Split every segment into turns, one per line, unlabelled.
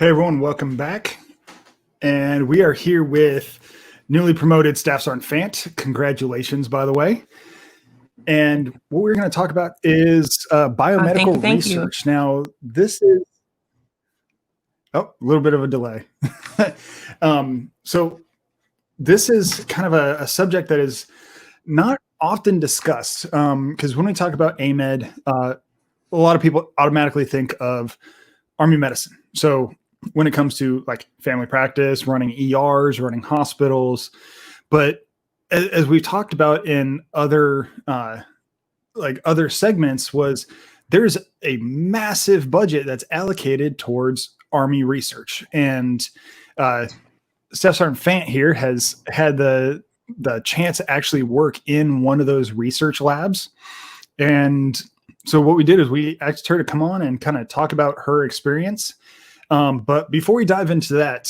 Hey everyone, welcome back. And we are here with newly promoted Staff Sergeant Fant. Congratulations, by the way. And what we're going to talk about is biomedical
Thank you.
research. Now, this is a little bit of a delay. So this is kind of a subject that is not often discussed because when we talk about AMED, a lot of people automatically think of Army medicine. So when it comes to like family practice, running ERs, running hospitals, but as we've talked about in other other segments, was there's a massive budget that's allocated towards Army research, and Staff Sergeant Fant here has had the chance to actually work in one of those research labs. And so what we did is we asked her to come on and kind of talk about her experience. But before we dive into that,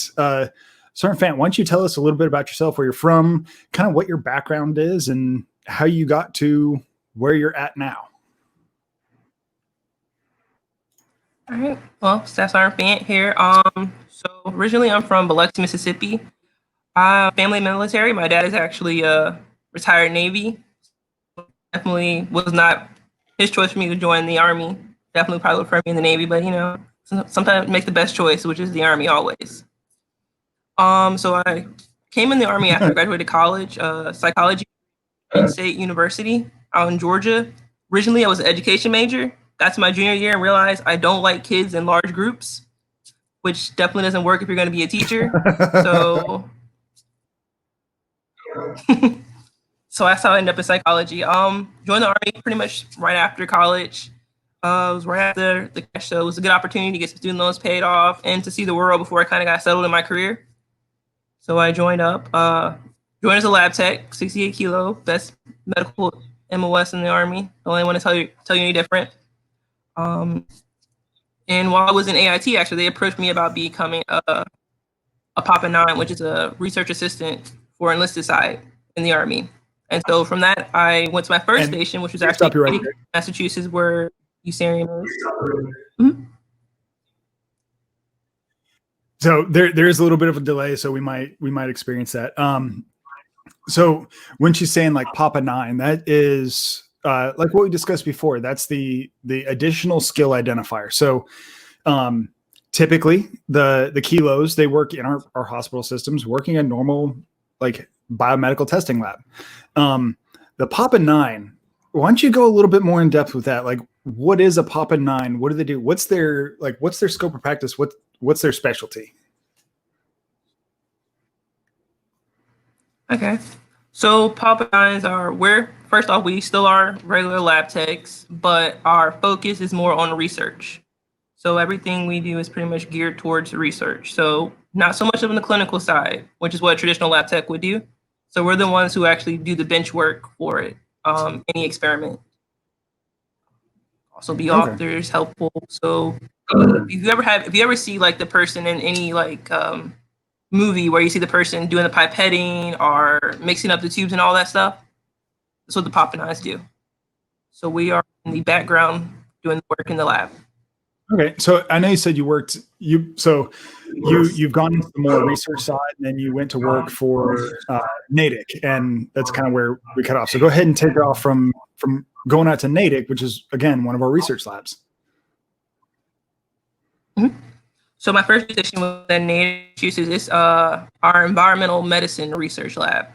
Sergeant Fant, why don't you tell us a little bit about yourself, where you're from, kind of what your background is, and how you got to where you're at now?
All right. Well, Staff Sergeant Fant here. So originally I'm from Biloxi, Mississippi. Family military. My dad is actually retired Navy. Definitely was not his choice for me to join the Army. Definitely probably would prefer me in the Navy, but you know, sometimes make the best choice, which is the Army always. So I came in the Army after I graduated college, psychology at State University out in Georgia. Originally, I was an education major. Got to my junior year and realized I don't like kids in large groups, which definitely doesn't work if you're going to be a teacher. So, so that's how I ended up in psychology. Joined the Army pretty much right after college. It was right after the cash, so it was a good opportunity to get some student loans paid off and to see the world before I kind of got settled in my career. So I joined up. Joined as a lab tech, 68 kilo, best medical MOS in the Army. Don't really want to tell you any different. And while I was in AIT, actually, they approached me about becoming a Papa 9, which is a research assistant for enlisted side in the Army. And so from that, I went to my first station, which was actually
right
Massachusetts, where Usarian is. Mm-hmm.
So there is a little bit of a delay, so we might experience that. So when she's saying like Papa 9, that is like what we discussed before. That's the additional skill identifier. So typically the kilos, they work in our hospital systems, working a normal like biomedical testing lab. The Papa 9, why don't you go a little bit more in depth with that? Like, what is a Papa 9? What do they do? What's their scope of practice? What's their specialty?
Okay. So Papa 9s are first off, we still are regular lab techs, but our focus is more on research. So everything we do is pretty much geared towards research. So not so much on the clinical side, which is what a traditional lab tech would do. So we're the ones who actually do the bench work for it, any experiment. Also be authors, helpful. So if you ever see like the person in any like movie where you see the person doing the pipetting or mixing up the tubes and all that stuff, that's what the Papa 9s do. So we are in the background doing the work in the lab.
Okay, so I know you said you've gone into the more research side, and then you went to work for NATIC, and that's kind of where we cut off. So go ahead and take it off from going out to NATIC, which is again one of our research labs.
Mm-hmm. So my first position was at Massachusetts. It's our environmental medicine research lab.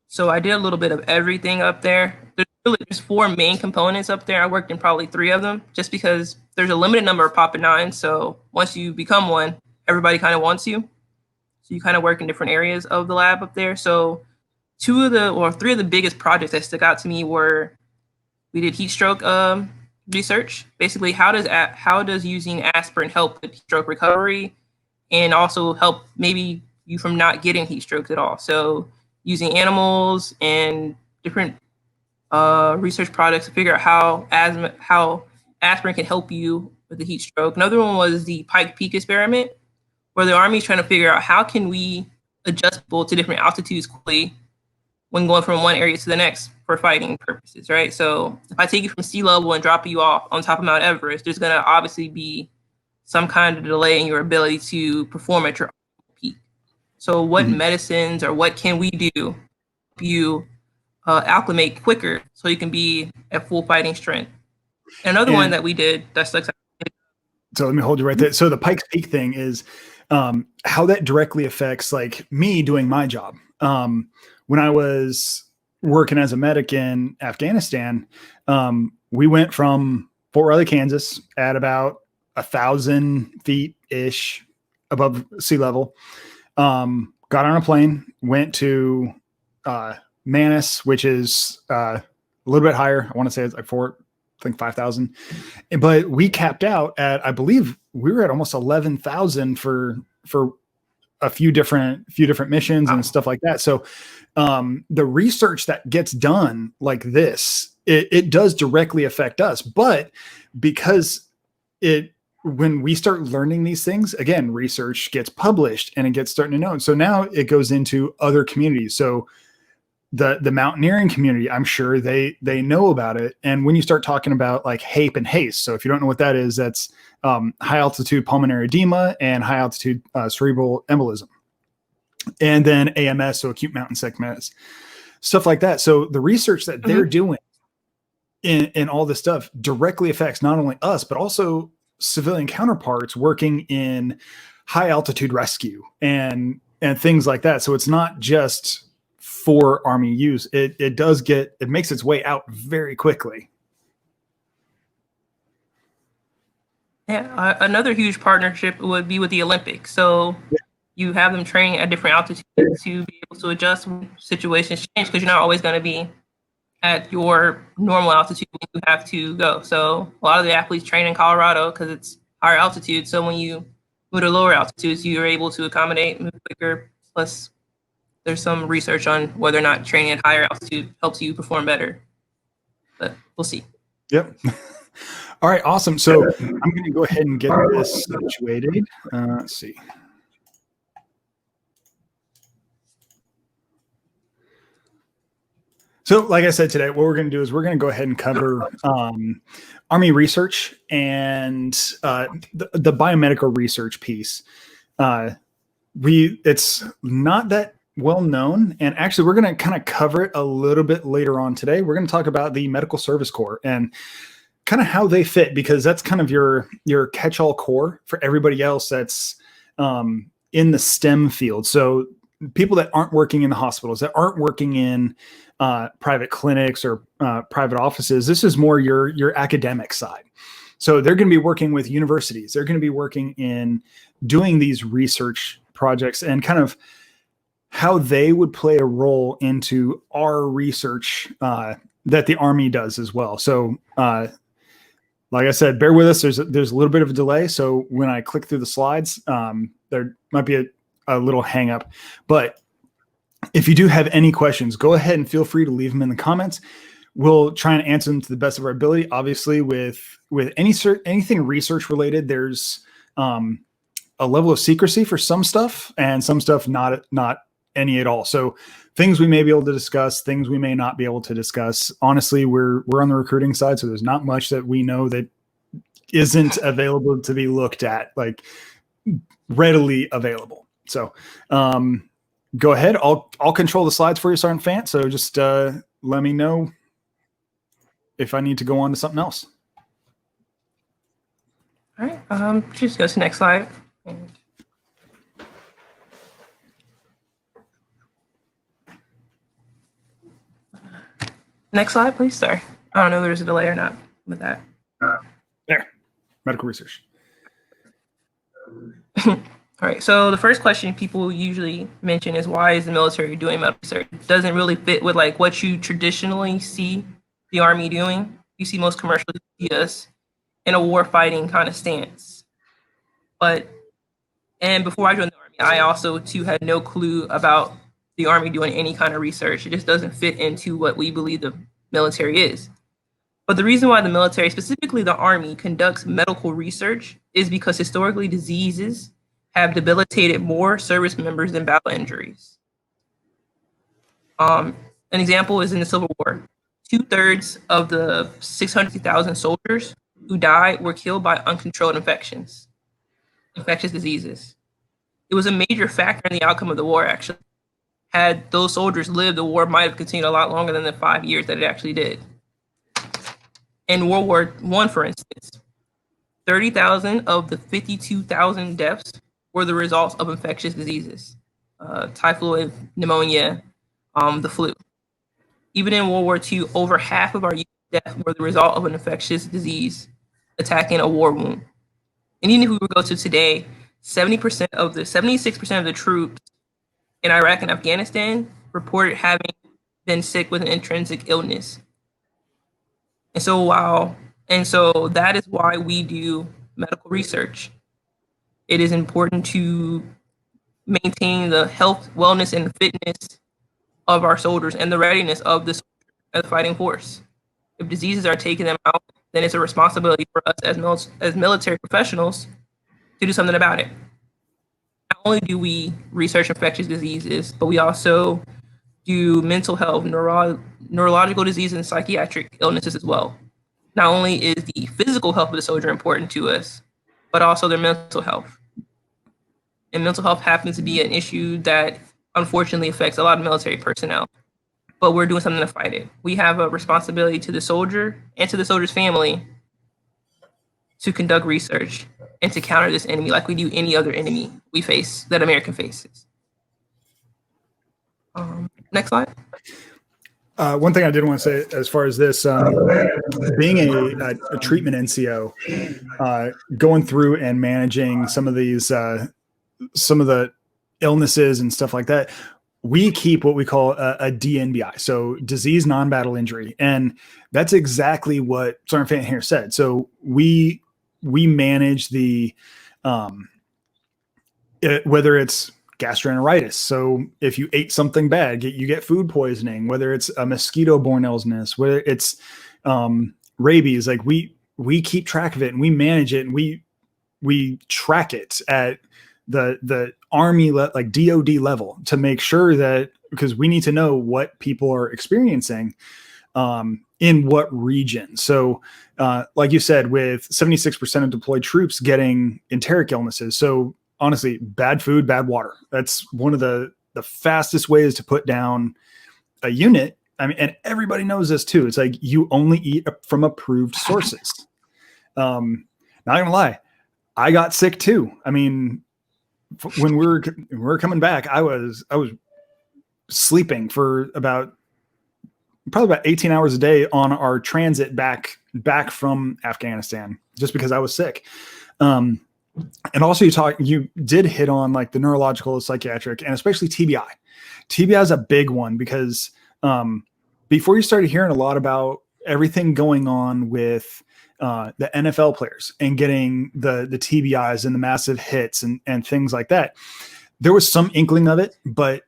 So I did a little bit of everything up there. There's 4 main components up there. I worked in probably 3 of them, just because there's a limited number of Papa 9s. So once you become one, everybody kind of wants you. So you kind of work in different areas of the lab up there. So 3 of the biggest projects that stuck out to me were, we did heat stroke research. Basically, how does using aspirin help with stroke recovery, and also help maybe you from not getting heat strokes at all? So using animals and different research products to figure out how aspirin can help you with the heat stroke. Another one was the Pike Peak experiment, where the Army is trying to figure out how can we adjust to different altitudes quickly when going from one area to the next for fighting purposes, right? So if I take you from sea level and drop you off on top of Mount Everest, there's going to obviously be some kind of delay in your ability to perform at your peak. So what medicines or what can we do to help you acclimate quicker so you can be at full fighting strength? Another one that we did that sticks out.
So let me hold you right there. So the Pikes Peak thing is how that directly affects like me doing my job. When I was working as a medic in Afghanistan, we went from Fort Riley, Kansas at about 1,000 feet ish above sea level. Got on a plane, went to Manus, which is a little bit higher. I want to say it's like 5,000, but we capped out at, I believe we were at almost 11,000 for a few different missions and stuff like that. So the research that gets done like this, it does directly affect us, but because when we start learning these things, again, research gets published and it gets starting to know. So now it goes into other communities. So the mountaineering community, I'm sure they know about it. And when you start talking about like HAPE and HACE, so if you don't know what that is, that's high altitude pulmonary edema and high altitude cerebral embolism. And then AMS, so acute mountain sickness, stuff like that. So the research that they're doing in all this stuff directly affects not only us, but also civilian counterparts working in high altitude rescue and things like that. So it's not just for Army use. It makes its way out very quickly.
Yeah, another huge partnership would be with the Olympics. So you have them training at different altitudes to be able to adjust when situations change, because you're not always going to be at your normal altitude when you have to go. So a lot of the athletes train in Colorado because it's higher altitude. So when you move to lower altitudes, you're able to accommodate, move quicker. Plus, there's some research on whether or not training at higher altitude helps you perform better. But we'll see.
Yep. All right, awesome. So I'm going to go ahead and get this situated. Let's see. So like I said today, what we're going to do is we're going to go ahead and cover Army research and the biomedical research piece. It's not that well known, and actually we're going to kind of cover it a little bit later on today. We're going to talk about the Medical Service Corps and kind of how they fit, because that's kind of your catch-all corps for everybody else that's in the STEM field. So people that aren't working in the hospitals, that aren't working in private clinics or private offices, this is more your academic side. So they're going to be working with universities. They're going to be working in doing these research projects and kind of how they would play a role into our research that the Army does as well. So like I said, bear with us. There's a little bit of a delay. So when I click through the slides, there might be a little hang up, but if you do have any questions, go ahead and feel free to leave them in the comments. We'll try and answer them to the best of our ability. Obviously, with anything research related, there's a level of secrecy for some stuff, and some stuff not any at all. So things we may be able to discuss, things we may not be able to discuss. Honestly, we're on the recruiting side, so there's not much that we know that isn't available to be looked at, like readily available. So go ahead. I'll control the slides for you, Sergeant Fant. So just let me know if I need to go on to something else.
All right. Just go to the next slide. Next slide, please. Sorry. I don't know if there's a delay or not with that.
There. Medical research.
All right. So the first question people usually mention is, why is the military doing medical research? It doesn't really fit with like what you traditionally see the Army doing. You see most commercials see us in a war fighting kind of stance. And before I joined the Army, I also too had no clue about the Army doing any kind of research. It just doesn't fit into what we believe the military is. But the reason why the military, specifically the Army, conducts medical research is because historically diseases have debilitated more service members than battle injuries. An example is in the Civil War. 2/3 of the 600,000 soldiers who died were killed by uncontrolled infections. infectious diseases. It was a major factor in the outcome of the war, actually. Had those soldiers lived, the war might have continued a lot longer than the 5 years that it actually did. In World War I, for instance, 30,000 of the 52,000 deaths were the results of infectious diseases, typhoid, pneumonia, the flu. Even in World War II, over half of our deaths were the result of an infectious disease attacking a war wound. And even if we were to go to today, 76% of the troops in Iraq and Afghanistan reported having been sick with an intrinsic illness. And so that is why we do medical research. It is important to maintain the health, wellness, and fitness of our soldiers and the readiness of the fighting force. If diseases are taking them out, then it's a responsibility for us as military professionals to do something about it. Not only do we research infectious diseases, but we also do mental health, neurological diseases, and psychiatric illnesses as well. Not only is the physical health of the soldier important to us, but also their mental health. And mental health happens to be an issue that unfortunately affects a lot of military personnel, but we're doing something to fight it. We have a responsibility to the soldier and to the soldier's family to conduct research and to counter this enemy like we do any other enemy we face, that America faces. Next slide.
One thing I did want to say as far as this, being a treatment NCO, going through and managing some of the illnesses and stuff like that, we keep what we call a DNBI, so disease non-battle injury, and that's exactly what Sergeant Fant here said. So we manage the whether it's gastroenteritis, so if you ate something bad, you get food poisoning, whether it's a mosquito-borne illness, whether it's rabies, like we keep track of it and we manage it, and we track it at the Army, like DOD level, to make sure that, because we need to know what people are experiencing in what region. So like you said, with 76% of deployed troops getting enteric illnesses, so honestly, bad food, bad water, that's one of the fastest ways to put down a unit. I mean, and everybody knows this too. It's like, you only eat from approved sources. Not gonna lie, I got sick too. I mean, when we were coming back, I was sleeping for probably about 18 hours a day on our transit back from Afghanistan, just because I was sick. And also you did hit on like the neurological, psychiatric, and especially TBI. TBI is a big one because before you started hearing a lot about everything going on with the NFL players and getting the TBIs and the massive hits and things like that, there was some inkling of it. But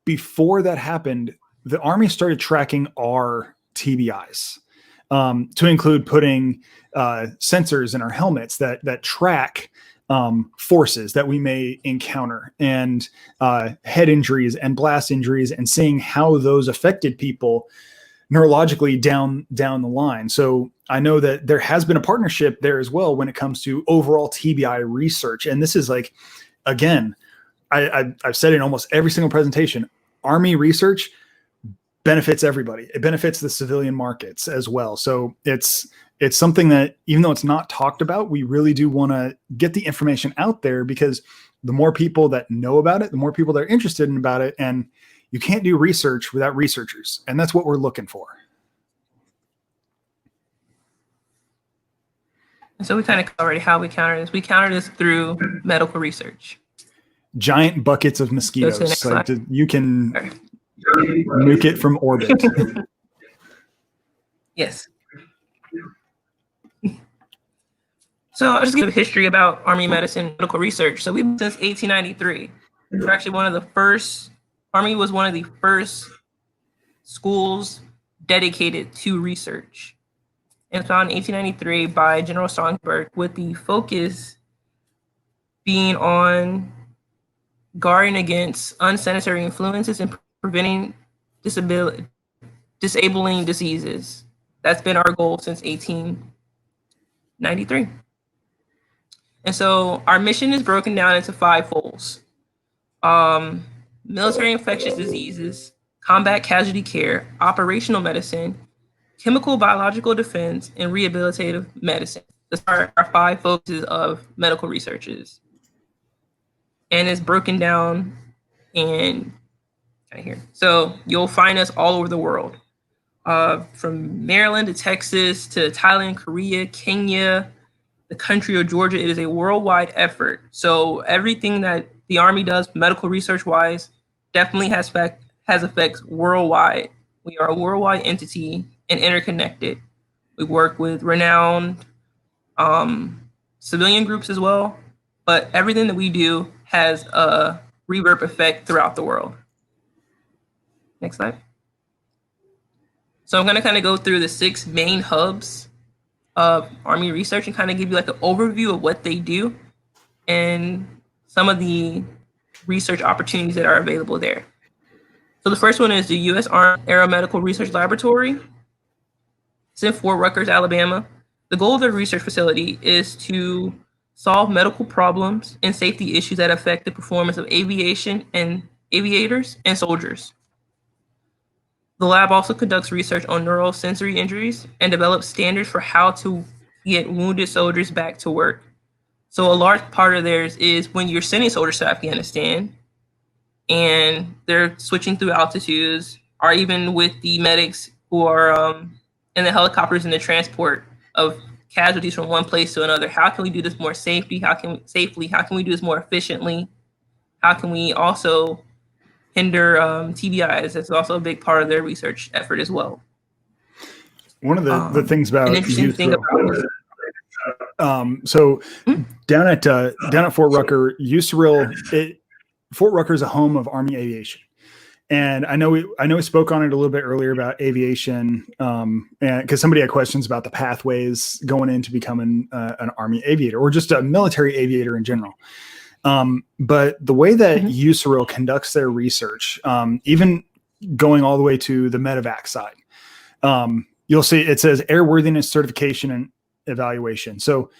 before that happened, the Army started tracking our TBIs, to include putting sensors in our helmets that track forces that we may encounter, and head injuries and blast injuries, and seeing how those affected people neurologically down the line. So I know that there has been a partnership there as well when it comes to overall TBI research. And this is like, again, I've said in almost every single presentation, Army research benefits everybody. It benefits the civilian markets as well. So it's something that, even though it's not talked about, we really do want to get the information out there, because the more people that know about it, the more people that are interested in about it. And you can't do research without researchers. And that's what we're looking for.
So we kind of covered how we counter this. We counter this through medical research.
Giant buckets of mosquitoes. Like you can nuke it from orbit.
Yes. So I'll just give a history about Army medicine medical research. So we've been since 1893. We're actually Army was one of the first schools dedicated to research. And founded in 1893 by General Songbird, with the focus being on guarding against unsanitary influences and preventing disabling diseases. That's been our goal since 1893. And so our mission is broken down into 5 folds. Military infectious diseases, combat casualty care, operational medicine, chemical biological defense, and rehabilitative medicine. Those are our 5 focuses of medical researches. And it's broken down in right here. So you'll find us all over the world. From Maryland to Texas to Thailand, Korea, Kenya, the country of Georgia. It is a worldwide effort. So everything that the Army does, medical research wise, definitely has effects worldwide. We are a worldwide entity and interconnected. We work with renowned civilian groups as well, but everything that we do has a reverb effect throughout the world. Next slide. So I'm going to kind of go through the 6 main hubs of Army research and kind of give you like an overview of what they do and some of the research opportunities that are available there. So the first one is the U.S. Army Aeromedical Research Laboratory. It's in Fort Rucker, Alabama. The goal of the research facility is to solve medical problems and safety issues that affect the performance of aviation and aviators and soldiers. The lab also conducts research on neurosensory injuries and develops standards for how to get wounded soldiers back to work. So a large part of theirs is when you're sending soldiers to Afghanistan and they're switching through altitudes, or even with the medics who are in the helicopters and the transport of casualties from one place to another. How can we do this more safely? How can we do this more efficiently? How can we also hinder TBIs? That's also a big part of their research effort as well.
One of the things about
an interesting thing about
so down at Fort Rucker, Fort Rucker is a home of Army aviation, and I know we spoke on it a little bit earlier about aviation, and because somebody had questions about the pathways going into becoming an Army aviator or just a military aviator in general. But the way that USARIL conducts their research, even going all the way to the medevac side, you'll see it says airworthiness certification and evaluation. So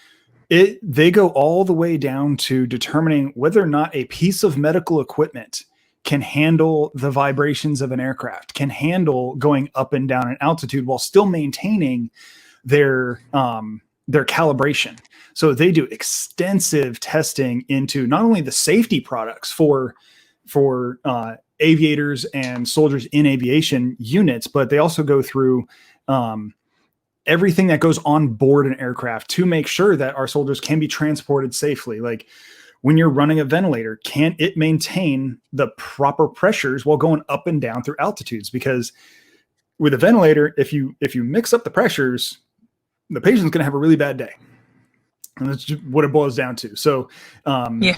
they go all the way down to determining whether or not a piece of medical equipment can handle the vibrations of an aircraft, can handle going up and down in altitude while still maintaining their calibration. So they do extensive testing into not only the safety products for aviators and soldiers in aviation units, but they also go through everything that goes on board an aircraft to make sure that our soldiers can be transported safely. Like when you're running a ventilator, can it maintain the proper pressures while going up and down through altitudes? Because with a ventilator, if you mix up the pressures, the patient's going to have a really bad day. And that's just what it boils down to. So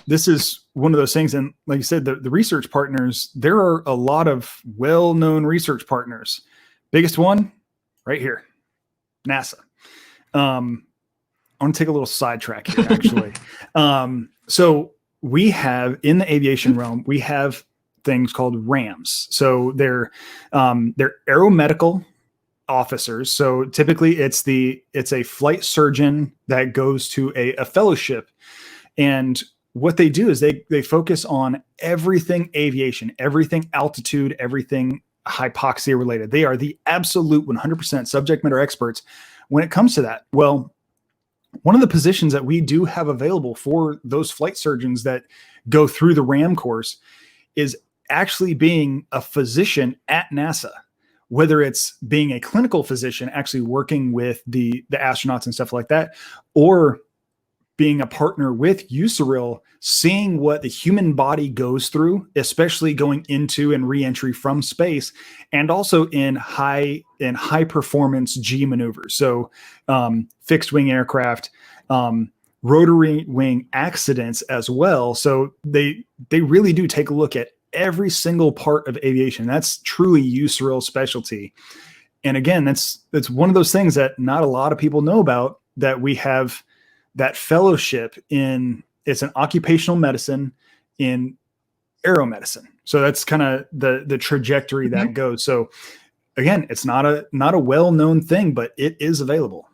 this is one of those things. And like you said, the research partners, there are a lot of well-known research partners. Biggest one right here, NASA. I want to take a little sidetrack here, actually. So we have in the aviation realm, we have things called RAMs. So they're aeromedical officers. So typically it's a flight surgeon that goes to a fellowship, and what they do is they focus on everything aviation, everything altitude, everything hypoxia related. They are the absolute 100% subject matter experts when it comes to that. Well, one of the positions that we do have available for those flight surgeons that go through the RAM course is actually being a physician at NASA, whether it's being a clinical physician, actually working with the astronauts and stuff like that, or being a partner with USARIL, seeing what the human body goes through, especially going into and re-entry from space, and also in high performance G maneuvers. So fixed wing aircraft, rotary wing accidents as well. So they really do take a look at every single part of aviation. That's truly USARIL's specialty. And again, that's one of those things that not a lot of people know about, that we have that fellowship it's an occupational medicine in aeromedicine. So that's kind of the trajectory that goes. So again, it's not a well-known thing, but it is available.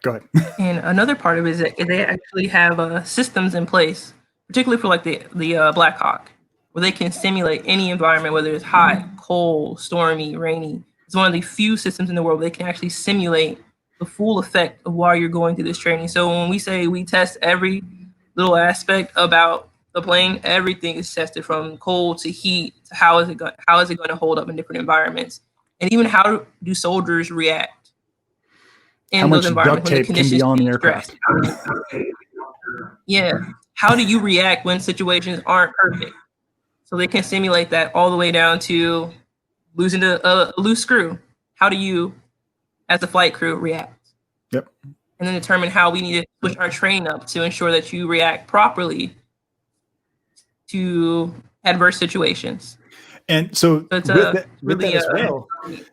Go ahead.
And another part of it is that they actually have systems in place, particularly for like the Black Hawk, where they can simulate any environment, whether it's hot, cold, stormy, rainy. It's one of the few systems in the world they can actually simulate the full effect of while you're going through this training. So when we say we test every little aspect about the plane, everything is tested from cold to heat to how is it going to hold up in different environments, and even how do soldiers react in
How
those
much duct
environments when the
tape can be
conditions
on the
change
aircraft?
drastically. Yeah, how do you react when situations aren't perfect? So they can simulate that all the way down to losing a loose screw. How do you, as a flight crew, react?
Yep.
And then determine how we need to push our training up to ensure that you react properly to adverse situations.
And so
it's
with that
really
as well,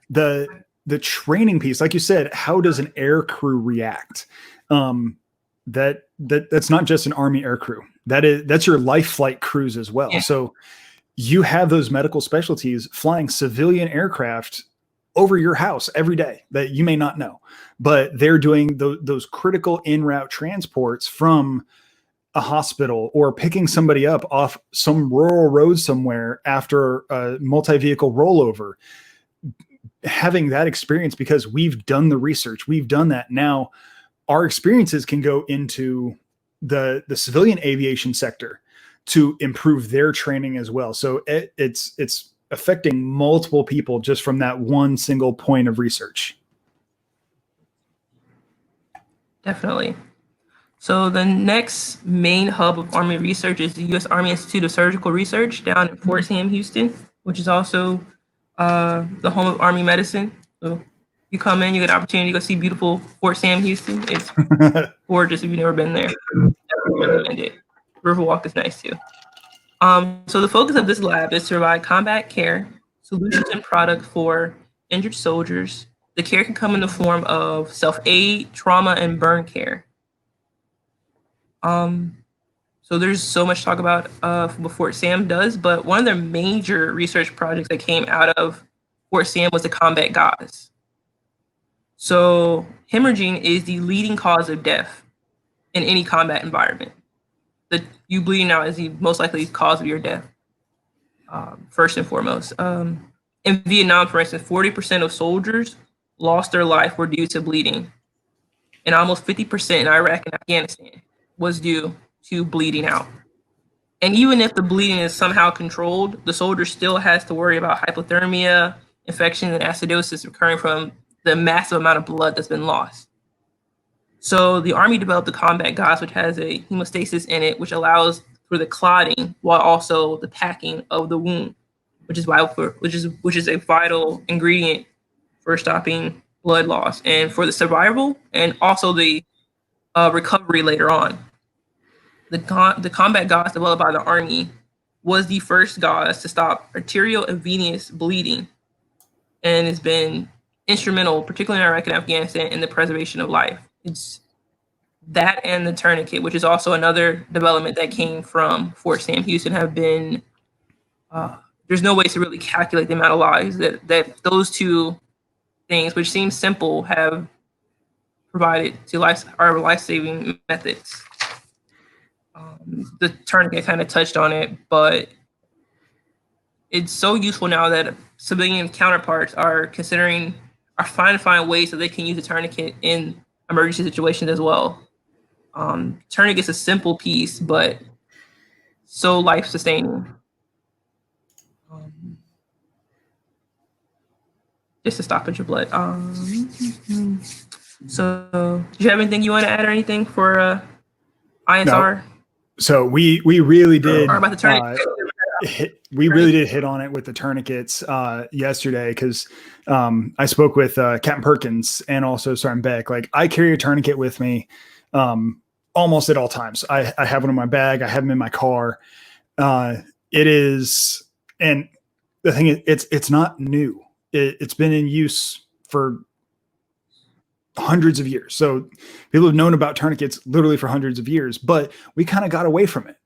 the training piece, like you said, how does an air crew react? That's not just an Army air crew. That's your life flight crews as well.
Yeah.
So you have those medical specialties flying civilian aircraft over your house every day that you may not know, but they're doing those critical en route transports from a hospital or picking somebody up off some rural road somewhere after a multi-vehicle rollover. Having that experience, because we've done the research, we've done that. Now our experiences can go into the civilian aviation sector to improve their training as well. So it's affecting multiple people just from that one single point of research.
Definitely. So the next main hub of Army research is the U.S. Army Institute of Surgical Research down in Fort Sam, Houston, which is also the home of Army medicine. So you come in, you get an opportunity to go see beautiful Fort Sam, Houston. It's gorgeous if you've never been there. Definitely recommend it. Riverwalk is nice too. So the focus of this lab is to provide combat care, solutions and product for injured soldiers. The care can come in the form of self-aid, trauma, and burn care. So there's so much talk about what Fort Sam does, but one of the major research projects that came out of Fort Sam was the combat gauze. So hemorrhaging is the leading cause of death in any combat environment. You bleeding out is the most likely cause of your death, first and foremost. In Vietnam, for instance, 40% of soldiers lost their life were due to bleeding, and almost 50% in Iraq and Afghanistan was due to bleeding out. And even if the bleeding is somehow controlled, the soldier still has to worry about hypothermia, infection, and acidosis occurring from the massive amount of blood that's been lost. So the Army developed the combat gauze, which has a hemostasis in it, which allows for the clotting while also the packing of the wound, which is a vital ingredient for stopping blood loss and for the survival and also the recovery later on. The combat gauze developed by the Army was the first gauze to stop arterial and venous bleeding, and has been instrumental, particularly in Iraq and Afghanistan, in the preservation of life. It's that and the tourniquet, which is also another development that came from Fort Sam Houston, have been, there's no way to really calculate the amount of lives that those two things, which seem simple, have provided to our life-saving methods. The tourniquet kind of touched on it, but it's so useful now that civilian counterparts are trying to find ways that they can use a tourniquet in emergency situations as well. Tourniquet's a simple piece, but so life-sustaining. Just to stoppage of blood. So, do you have anything you want to add or anything for ISR?
No. So we really did.
Or about the tourniquet.
We really did hit on it with the tourniquets yesterday, because I spoke with Captain Perkins and also Sergeant Beck. Like, I carry a tourniquet with me almost at all times. I have one in my bag. I have them in my car. It is, and the thing is, it's not new. It's been in use for hundreds of years. So people have known about tourniquets literally for hundreds of years, but we kind of got away from it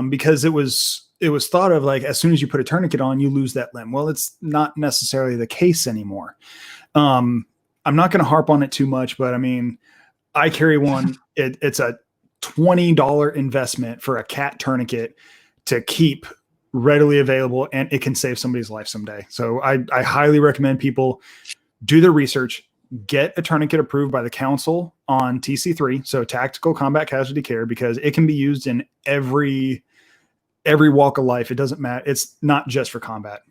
because it was thought of like, as soon as you put a tourniquet on, you lose that limb. Well, it's not necessarily the case anymore. I'm not going to harp on it too much, but I mean, I carry one. It's a $20 investment for a cat tourniquet to keep readily available, and it can save somebody's life someday. So I highly recommend people do their research, get a tourniquet approved by the council on TC3, so Tactical Combat Casualty Care, because it can be used in every walk of life. It doesn't matter. It's not just for combat.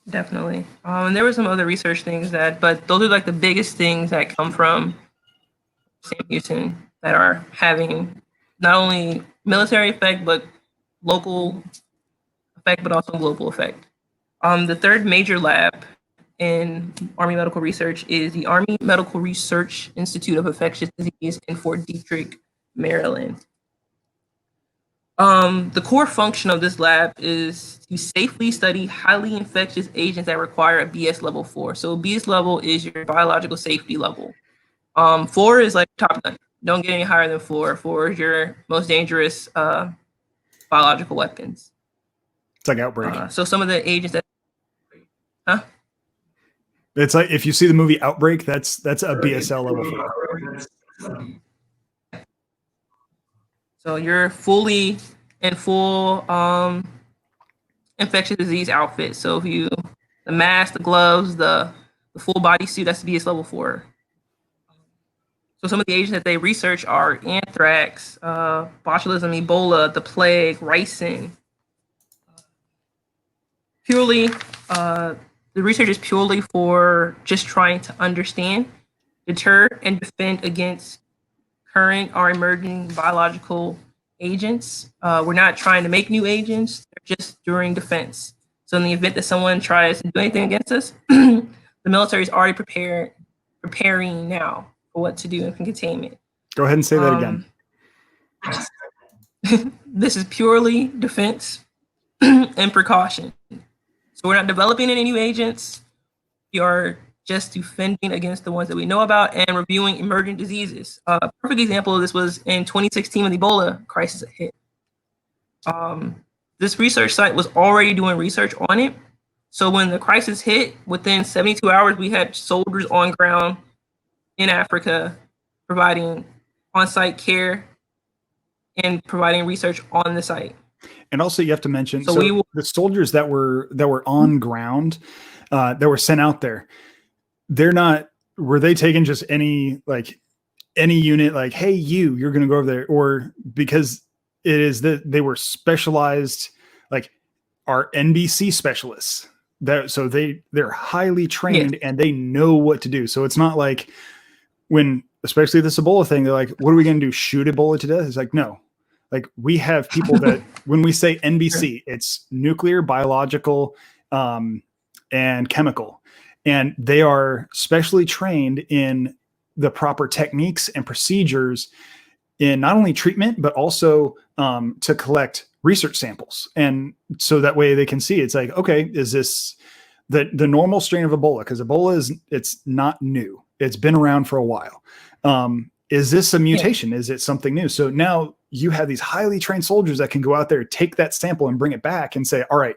Definitely. And there were some other research things but those are like the biggest things that come from Sam Houston that are having not only military effect, but local effect, but also global effect. The third major lab in Army Medical Research is the Army Medical Research Institute of Infectious Disease in Fort Detrick, Maryland. The core function of this lab is to safely study highly infectious agents that require a BS level 4. So BS level is your biological safety level. 4 is like Top Gun. Don't get any higher than 4. 4 is your most dangerous biological weapons.
It's like Outbreak.
So some of the agents that,
It's like if you see the movie Outbreak, that's a BSL level 4.
So you're fully in full infectious disease outfit. So if the mask, the gloves, the full body suit, that's BS level 4. So some of the agents that they research are anthrax, botulism, Ebola, the plague, ricin. Purely, the research is purely for just trying to understand, deter, and defend against current or emerging biological agents. We're not trying to make new agents, they're just during defense. So in the event that someone tries to do anything against us, the military is already preparing now for what to do in containment.
Go ahead and say that again.
This is purely defense and precaution. So we're not developing any new agents. We are just defending against the ones that we know about and reviewing emerging diseases. A perfect example of this was in 2016 when the Ebola crisis hit. This research site was already doing research on it. So when the crisis hit, within 72 hours, we had soldiers on ground in Africa providing on-site care and providing research on the site.
And also you have to mention, the soldiers that were on ground, that were sent out there, were they taking just any unit, like, hey, you're going to go over there, or because it is that they were specialized, like our NBC specialists so they're highly trained and they know what to do. So it's not like when, especially this Ebola thing, they're like, what are we going to do? Shoot Ebola to death? It's like, no, like we have people that when we say NBC, it's nuclear, biological, and chemical. And they are specially trained in the proper techniques and procedures in not only treatment, but also to collect research samples. And so that way they can see, it's like, okay, is this the normal strain of Ebola? Because Ebola it's not new. It's been around for a while. Is this a mutation? Is it something new? So now you have these highly trained soldiers that can go out there, take that sample and bring it back and say, all right,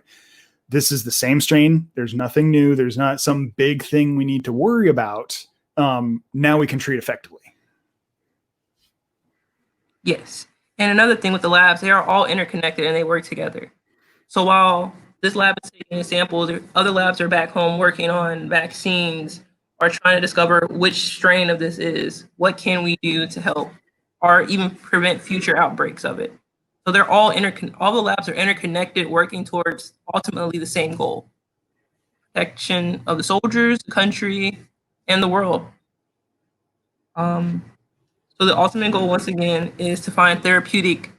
this is the same strain. There's nothing new. There's not some big thing we need to worry about. Now we can treat effectively.
Yes. And another thing with the labs, they are all interconnected and they work together. So while this lab is taking samples, other labs are back home working on vaccines or trying to discover which strain of this is, what can we do to help or even prevent future outbreaks of it. So they're all all the labs are interconnected, working towards ultimately the same goal: protection of the soldiers, the country, and the world. So the ultimate goal, once again, is to find therapeutic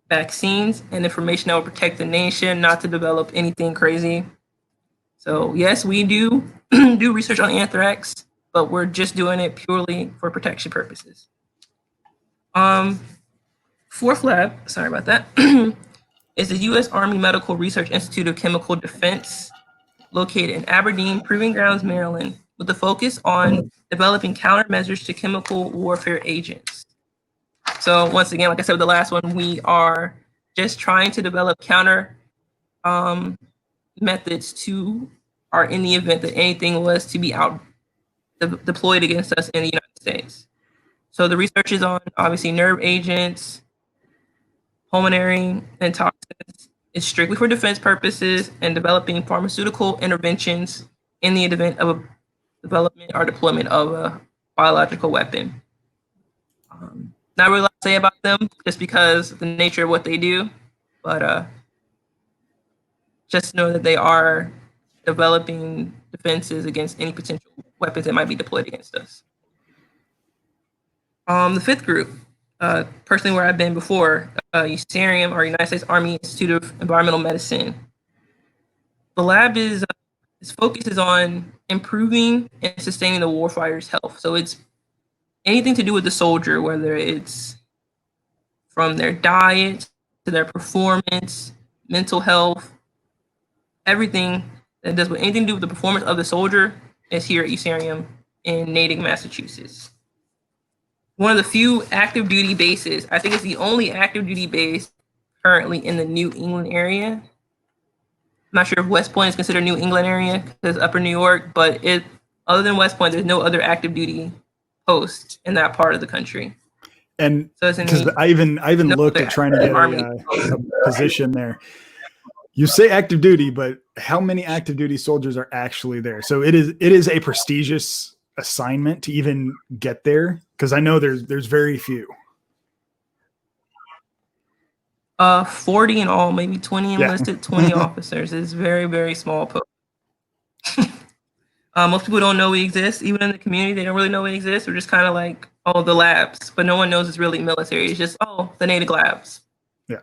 vaccines and information that will protect the nation, not to develop anything crazy. So yes, we do do research on anthrax, but we're just doing it purely for protection purposes. Fourth lab, sorry about that, is the U.S. Army Medical Research Institute of Chemical Defense, located in Aberdeen, Proving Grounds, Maryland, with a focus on developing countermeasures to chemical warfare agents. So once again, like I said with the last one, we are just trying to develop counter methods in the event that anything was to be deployed against us in the United States. So the research is on obviously nerve agents, pulmonary, and toxins. It's strictly for defense purposes and developing pharmaceutical interventions in the event of a development or deployment of a biological weapon. Not really a lot to say about them just because of the nature of what they do, but just know that they are developing defenses against any potential weapons that might be deployed against us. The fifth group, personally where I've been before, USARIUM, or United States Army Institute of Environmental Medicine. The lab is its focus is on improving and sustaining the warfighter's health. So it's anything to do with the soldier, whether it's from their diet to their performance, mental health, everything that does with anything to do with the performance of the soldier is here at USARIUM in Natick, Massachusetts. One of the few active duty bases, I think it's the only active duty base currently in the New England area. I'm not sure if West Point is considered New England area because it's upper New York, but other than West Point, there's no other active duty post in that part of the country.
And
so
because I even looked at trying to get a position there. You say active duty, but how many active duty soldiers are actually there? So it is a prestigious assignment to even get there, because I know there's very few.
40 in all, maybe 20 enlisted, 20 officers. It's very, very small post. Most people don't know we exist. Even in the community, they don't really know we exist. We're just kind of like, oh, the labs, but no one knows it's really military. It's just, oh, the Natick labs.
Yeah.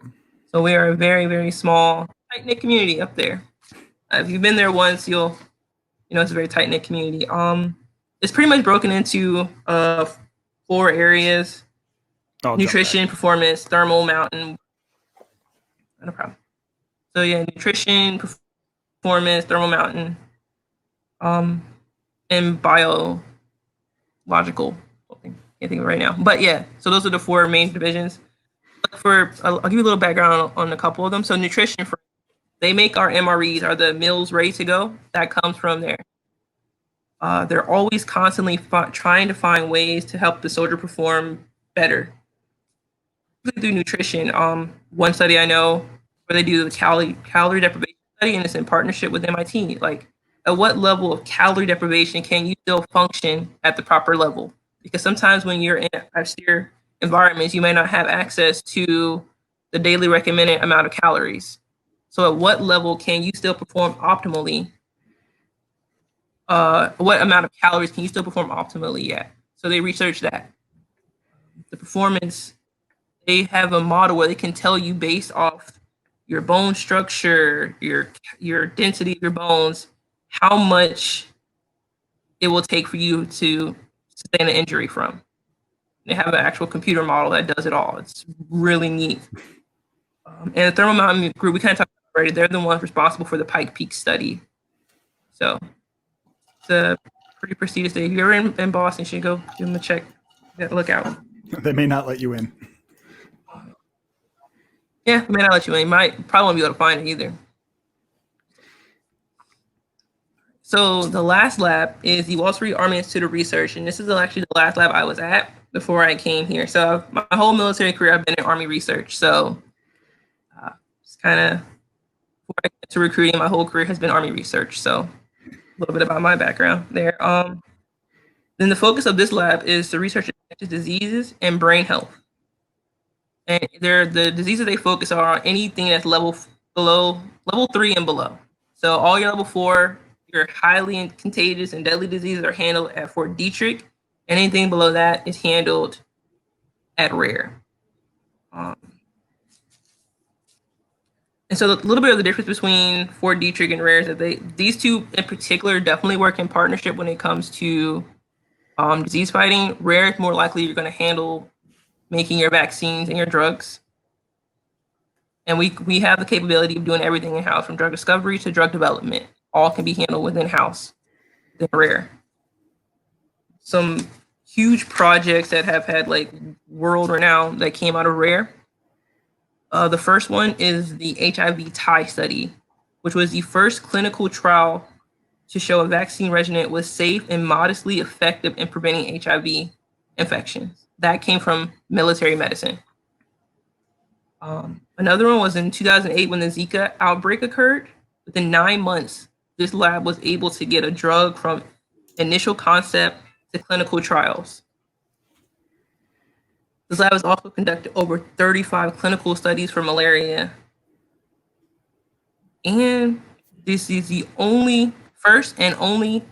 So we are a very, very small, tight-knit community up there. If you've been there once, it's a very tight-knit community. It's pretty much broken into 4 areas: nutrition, performance, thermal, mountain. No problem. So yeah, nutrition, performance, thermal, mountain, and biological. Can't think of it right now, but yeah. So those are the 4 main divisions. I'll give you a little background on a couple of them. So nutrition, they make our MREs, are the meals ready to go. That comes from there. They're always constantly trying to find ways to help the soldier perform better. Through nutrition, one study I know where they do the calorie deprivation study, and it's in partnership with MIT. Like, at what level of calorie deprivation can you still function at the proper level? Because sometimes when you're in austere environments, you may not have access to the daily recommended amount of calories. So at what level can you still perform optimally? What amount of calories can you still perform optimally at? So they research that. The performance, they have a model where they can tell you based off your bone structure, your density of your bones, how much it will take for you to sustain an injury from. They have an actual computer model that does it all. It's really neat. And the thermal mountain group, we kind of talked about already, they're the ones responsible for the Pike Peak study. So it's a pretty prestigious day. If you're ever in Boston, you should go give them a check. Look out.
They may not let you in.
Yeah, they may not let you in. You might probably won't be able to find it either. So the last lab is the Wall Street Army Institute of Research, and this is actually the last lab I was at before I came here. So my whole military career, I've been in Army research. So it's kind of, before I get to recruiting, my whole career has been Army research. So a little bit about my background there. Then the focus of this lab is to research infectious diseases and brain health. And the diseases they focus on anything that's level 3 and below. So all your level 4, your highly contagious and deadly diseases are handled at Fort Detrick. Anything below that is handled at Rare. And so a little bit of the difference between Fort Detrick and Rare is that these two in particular definitely work in partnership when it comes to disease fighting. Rare is more likely you're going to handle making your vaccines and your drugs. And we have the capability of doing everything in-house, from drug discovery to drug development. All can be handled within house. Then Rare. Some huge projects that have had like world renown that came out of Rare. The first one is the HIV tie study, which was the first clinical trial to show a vaccine regimen was safe and modestly effective in preventing HIV infections. That came from military medicine. Another one was in 2008 when the Zika outbreak occurred. Within 9 months, this lab was able to get a drug from initial concept to clinical trials. This lab has also conducted over 35 clinical studies for malaria. And this is the first and only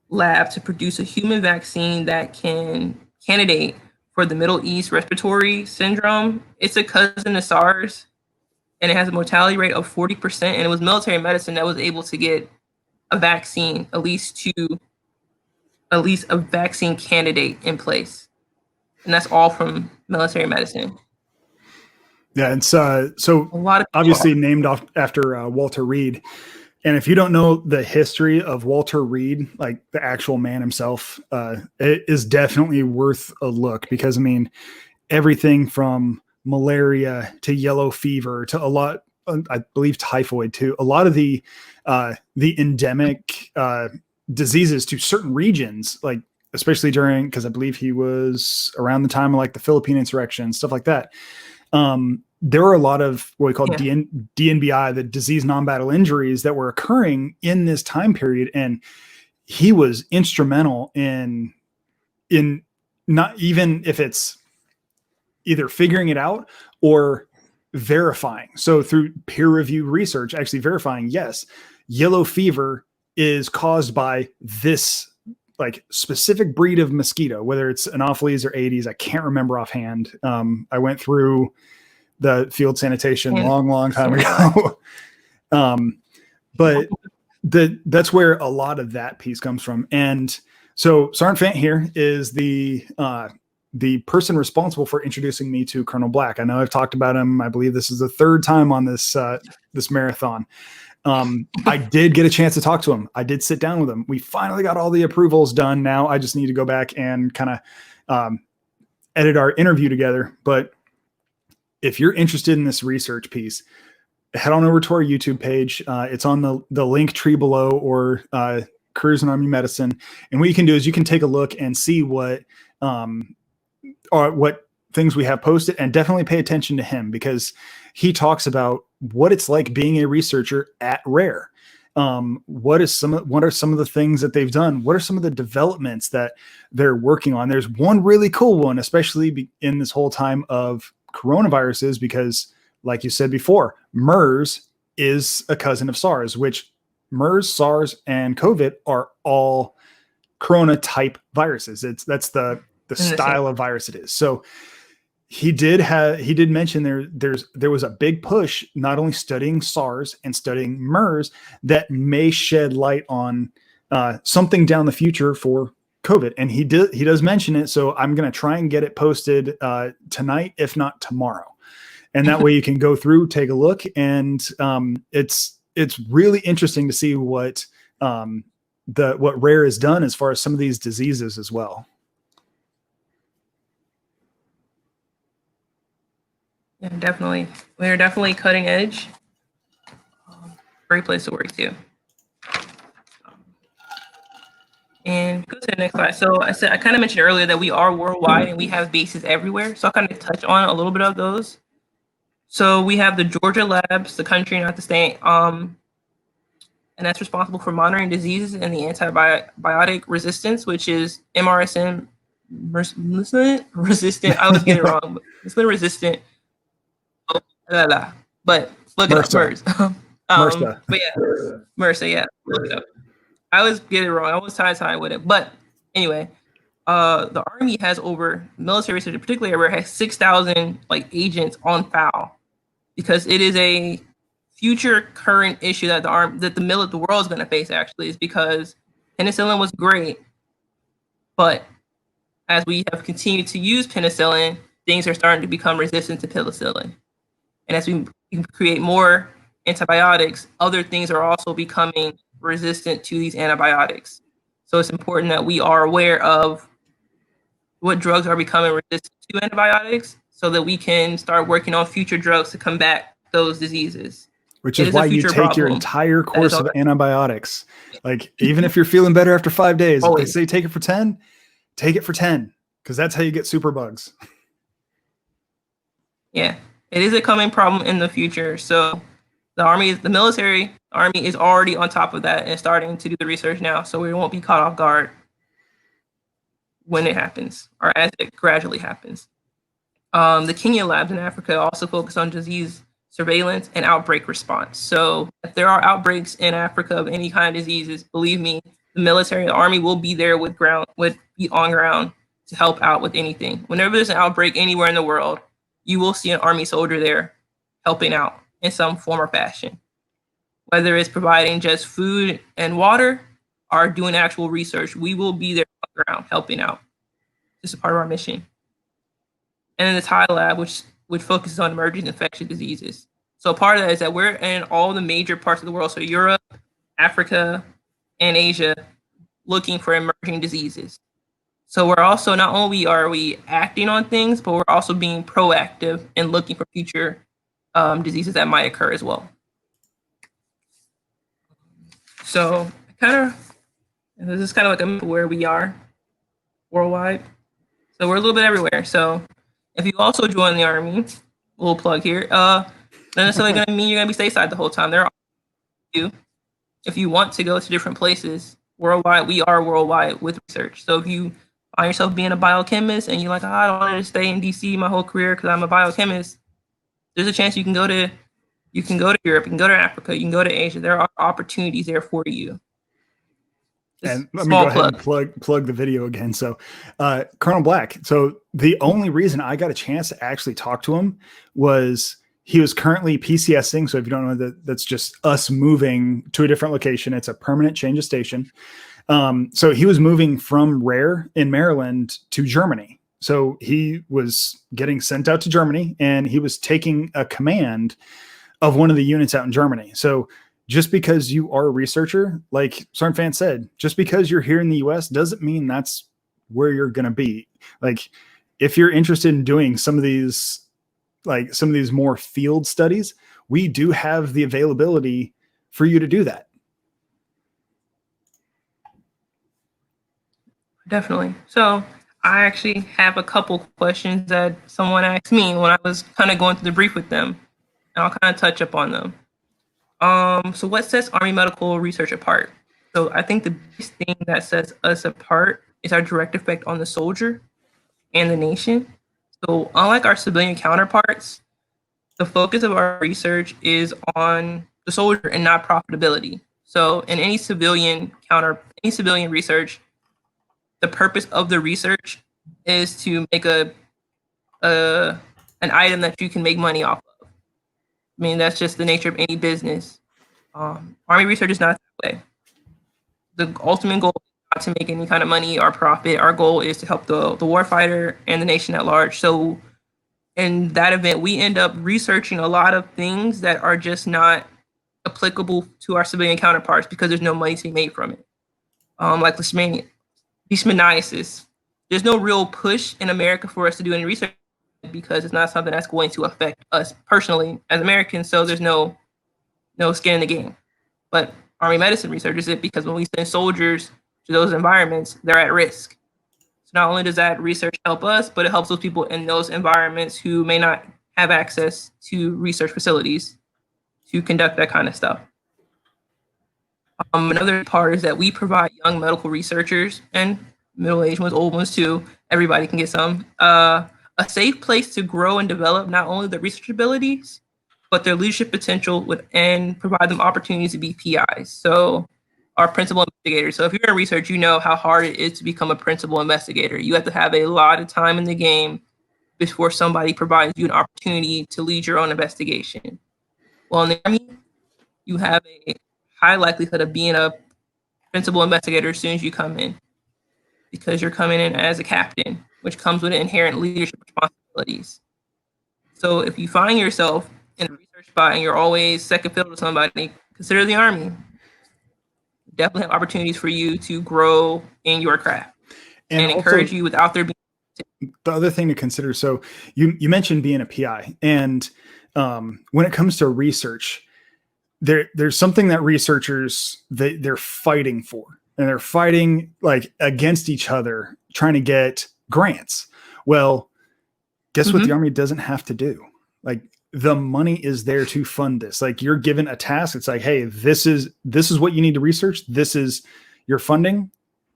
lab to produce a human vaccine that can candidate for the Middle East respiratory syndrome. It's a cousin of SARS, and it has a mortality rate of 40%. And it was military medicine that was able to get a vaccine, at least a vaccine candidate in place. And that's all from military medicine.
Yeah, it's so
A lot of
obviously named after Walter Reed. And if you don't know the history of Walter Reed, like the actual man himself, it is definitely worth a look, because I mean, everything from malaria to yellow fever to a lot, I believe typhoid too, a lot of the endemic diseases to certain regions, like especially during, because I believe he was around the time of like the Philippine insurrection, stuff like that. There were a lot of what we call DNBI, the disease non-battle injuries, that were occurring in this time period. And he was instrumental in not, even if it's either figuring it out or verifying. So through peer review research, actually verifying, yes, yellow fever is caused by this like specific breed of mosquito, whether it's Anopheles or Aedes. I can't remember offhand. I went through the field sanitation long time ago. But that's where a lot of that piece comes from. And so Sergeant Fant here is the person responsible for introducing me to Colonel Black. I know I've talked about him. I believe this is the third time on this marathon. I did get a chance to talk to him. I did sit down with him. We finally got all the approvals done. Now I just need to go back and kind of edit our interview together. But if you're interested in this research piece, head on over to our YouTube page. It's on the link tree below, or Careers in Army Medicine. And what you can do is you can take a look and see what things we have posted, and definitely pay attention to him, because he talks about what it's like being a researcher at Rare. What are some of the things that they've done? What are some of the developments that they're working on? There's one really cool one, especially in this whole time of coronaviruses, because like you said before, MERS is a cousin of SARS, which MERS, SARS, and COVID are all corona type viruses. That's the style of virus it is. So he did mention there was a big push, not only studying SARS and studying MERS, that may shed light on something down the future for COVID. And he does mention it. So I'm going to try and get it posted tonight, if not tomorrow. And that way you can go through, take a look. And it's really interesting to see what Rare has done as far as some of these diseases as well.
Yeah, definitely. We're definitely cutting edge. Great place to work too. And go to the next slide. So I kind of mentioned earlier that we are worldwide and we have bases everywhere. So I'll kind of touch on a little bit of those. So we have the Georgia labs, the country, not the state. And that's responsible for monitoring diseases and the antibiotic resistance, which is MRSA resistant. I always get it wrong, but it's been resistant. But look it up, MERS.
MRSA.
But yeah, MRSA, yeah. Look it up. I always get it wrong. I always tie with it. But anyway, the Army has military research, particularly has 6,000 agents on file, because it is a future current issue that the world is going to face. Actually, is because penicillin was great, but as we have continued to use penicillin, things are starting to become resistant to penicillin. And as we create more antibiotics, other things are also becoming resistant to these antibiotics. So it's important that we are aware of what drugs are becoming resistant to antibiotics, so that we can start working on future drugs to combat those diseases.
Which
It
is
is a
why you
future
take your
problem.
entire
That is
course of
already
antibiotics. Like, even if you're feeling better after 5 days, if they
always.
say take it for 10, take it for 10, because that's how you get super bugs.
Yeah, it is a coming problem in the future. So the military army is already on top of that and starting to do the research now. So we won't be caught off guard when it happens or as it gradually happens. The Kenya labs in Africa also focus on disease surveillance and outbreak response. So if there are outbreaks in Africa of any kind of diseases, believe me, the military, the army will be there with feet on ground to help out with anything. Whenever there's an outbreak anywhere in the world, you will see an army soldier there helping out in some form or fashion, whether it's providing just food and water or doing actual research. We will be there on the ground helping out. This is part of our mission. And then the Thai lab, which focuses on emerging infectious diseases. So part of that is that we're in all the major parts of the world, so Europe, Africa, and Asia, looking for emerging diseases. So we're also, not only are we acting on things, but we're also being proactive and looking for future diseases that might occur as well. So this is kind of like a map of where we are worldwide. So we're a little bit everywhere. So if you also join the army, a little plug here, not necessarily going to mean you're going to be stateside the whole time. There are you, if you want to go to different places worldwide, we are worldwide with research. So if you find yourself being a biochemist and you're like, I don't want to stay in DC my whole career because I'm a biochemist, there's a chance you can go to Europe, you can go to Africa, you can go to Asia. There are opportunities there for you.
And let me go ahead and plug the video again. So Colonel Black. So the only reason I got a chance to actually talk to him was he was currently PCSing. So if you don't know, that's just us moving to a different location. It's a permanent change of station. So he was moving from Rare in Maryland to Germany. So he was getting sent out to Germany and he was taking a command of one of the units out in Germany. So just because you are a researcher, like Sergeant Fant said, just because you're here in the US doesn't mean that's where you're going to be. Like, if you're interested in doing some of these more field studies, we do have the availability for you to do that.
Definitely. So I actually have a couple questions that someone asked me when I was kind of going through the brief with them, and I'll kind of touch up on them. So what sets Army medical research apart? So I think the biggest thing that sets us apart is our direct effect on the soldier and the nation. So unlike our civilian counterparts, the focus of our research is on the soldier and not profitability. So in any civilian research, the purpose of the research is to make an item that you can make money off of. I mean, that's just the nature of any business. Army research is not that way. The ultimate goal is not to make any kind of money or profit. Our goal is to help the warfighter and the nation at large. So in that event, we end up researching a lot of things that are just not applicable to our civilian counterparts because there's no money to be made from it. Like leishmaniasis. There's no real push in America for us to do any research because it's not something that's going to affect us personally as Americans. So there's no skin in the game. But Army medicine researchers it because when we send soldiers to those environments, they're at risk. So not only does that research help us, but it helps those people in those environments who may not have access to research facilities to conduct that kind of stuff. Another part is that we provide young medical researchers and middle-aged ones, old ones too. Everybody can get some. A safe place to grow and develop not only their research abilities, but their leadership potential and provide them opportunities to be PIs. So our principal investigators. So if you're in research, you know how hard it is to become a principal investigator. You have to have a lot of time in the game before somebody provides you an opportunity to lead your own investigation. Well, in the Army, you have a high likelihood of being a principal investigator as soon as you come in because you're coming in as a captain, which comes with inherent leadership responsibilities. So if you find yourself in a research spot and you're always second fiddle to somebody, consider the Army. Definitely have opportunities for you to grow in your craft and encourage you without there being.
The other thing to consider, so you mentioned being a PI, and when it comes to research, there's something that researchers they're fighting for, and they're fighting like against each other, trying to get grants. Well, guess what the Army doesn't have to do? Like, the money is there to fund this. Like, you're given a task. It's like, hey, this is what you need to research. This is your funding.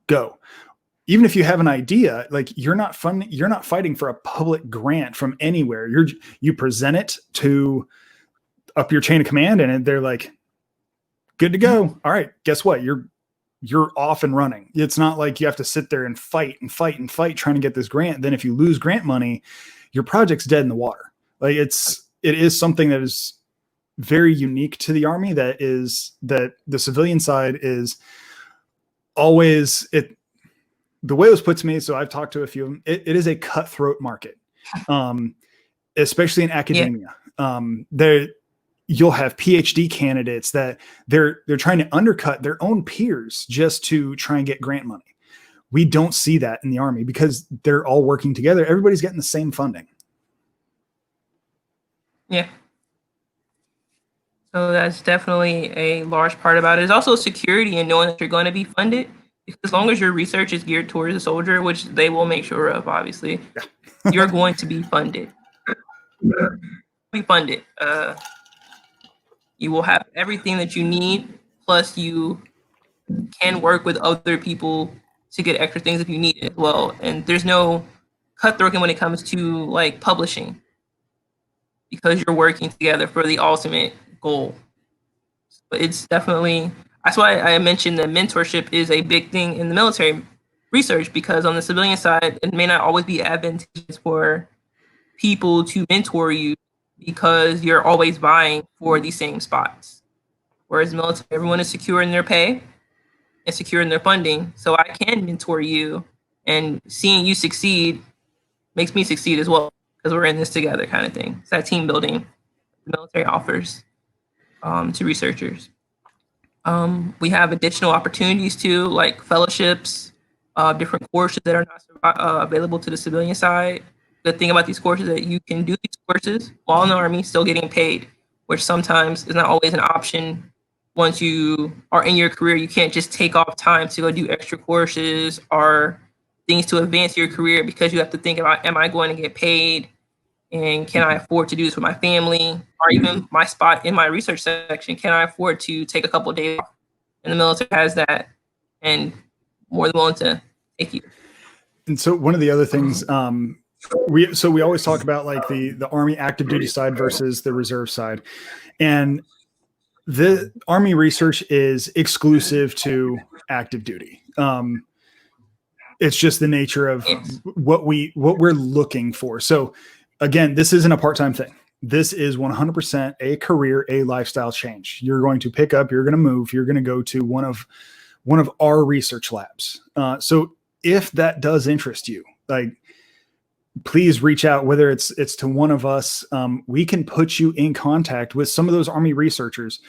Go. Even if you have an idea, like, you're not fighting for a public grant from anywhere. You present it to up your chain of command, and they're like, good to go. All right, guess what? You're off and running. It's not like you have to sit there and fight trying to get this grant. Then if you lose grant money, your project's dead in the water. Like, it is something that is very unique to the Army, that the civilian side is always it. The way it was put to me, so I've talked to a few of them, it is a cutthroat market, especially in academia. Yeah. You'll have PhD candidates that they're trying to undercut their own peers just to try and get grant money. We don't see that in the Army because they're all working together. Everybody's getting the same funding.
Yeah. So that's definitely a large part about it. It's also security and knowing that you're going to be funded. Because as long as your research is geared towards a soldier, which they will make sure of, obviously, you're going to be funded. You will have everything that you need, plus you can work with other people to get extra things if you need it as well. And there's no cutthroat when it comes to like publishing, because you're working together for the ultimate goal. But it's definitely, that's why I mentioned that mentorship is a big thing in the military research, because on the civilian side, it may not always be advantageous for people to mentor you because you're always vying for the same spots. Whereas military, everyone is secure in their pay and secure in their funding. So I can mentor you, and seeing you succeed makes me succeed as well, because we're in this together kind of thing. It's that team building the military offers to researchers. We have additional opportunities too, like fellowships, different courses that are not available to the civilian side. The thing about these courses is that you can do these courses while in the Army, still getting paid, which sometimes is not always an option. Once you are in your career, you can't just take off time to go do extra courses or things to advance your career, because you have to think about, am I going to get paid? And can I afford to do this with my family? Or even my spot in my research section, can I afford to take a couple of days off? And the military has that, and more than willing to take you.
And so one of the other things, we always talk about like the Army active duty side versus the reserve side. And the Army research is exclusive to active duty. It's just the nature of what we're looking for. So again, this isn't a part-time thing. This is 100% a career, a lifestyle change. You're going to pick up, you're going to move, you're going to go to one of our research labs. So if that does interest you, like, please reach out, whether it's to one of us. We can put you in contact with some of those Army researchers.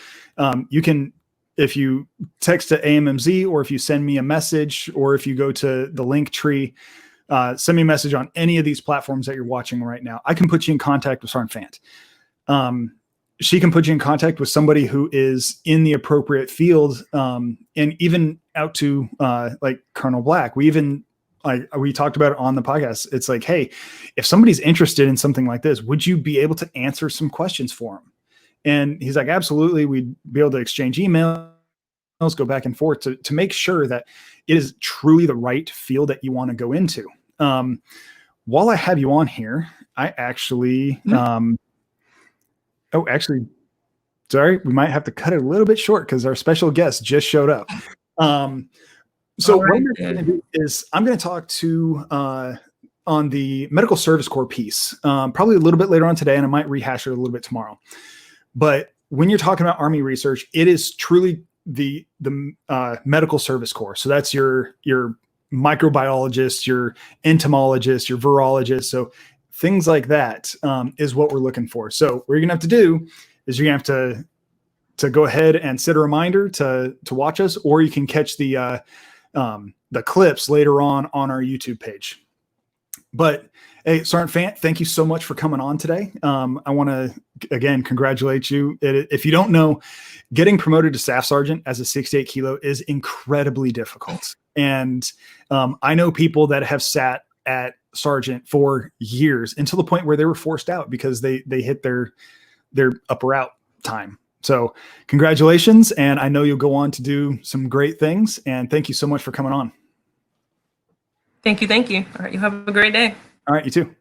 You can, if you text to AMMZ, or if you send me a message, or if you go to the link tree, send me a message on any of these platforms that you're watching right now. I can put you in contact with Sergeant Fant. She can put you in contact with somebody who is in the appropriate field, and even out to like Colonel Black. We talked about it on the podcast. It's like, hey, if somebody's interested in something like this, would you be able to answer some questions for him? And he's like, absolutely. We'd be able to exchange emails, go back and forth to make sure that it is truly the right field that you want to go into. While I have you on here, I actually, sorry, we might have to cut it a little bit short because our special guest just showed up. So what I'm going to do is I'm going to talk to on the Medical Service Corps piece, probably a little bit later on today, and I might rehash it a little bit tomorrow. But when you're talking about Army research, it is truly the Medical Service Corps. So that's your microbiologist, your entomologist, your virologist. So things like that is what we're looking for. So what you're going to have to do is you're going to have to go ahead and set a reminder to watch us, or you can catch the clips later on our YouTube page. But hey, Sergeant Fant, thank you so much for coming on today. I want to again congratulate you. If you don't know, getting promoted to staff sergeant as a 68 kilo is incredibly difficult. And I know people that have sat at sergeant for years until the point where they were forced out because they hit their upper out time. So congratulations. And I know you'll go on to do some great things. And thank you so much for coming on.
Thank you. All right, you have a great day.
All right, you too.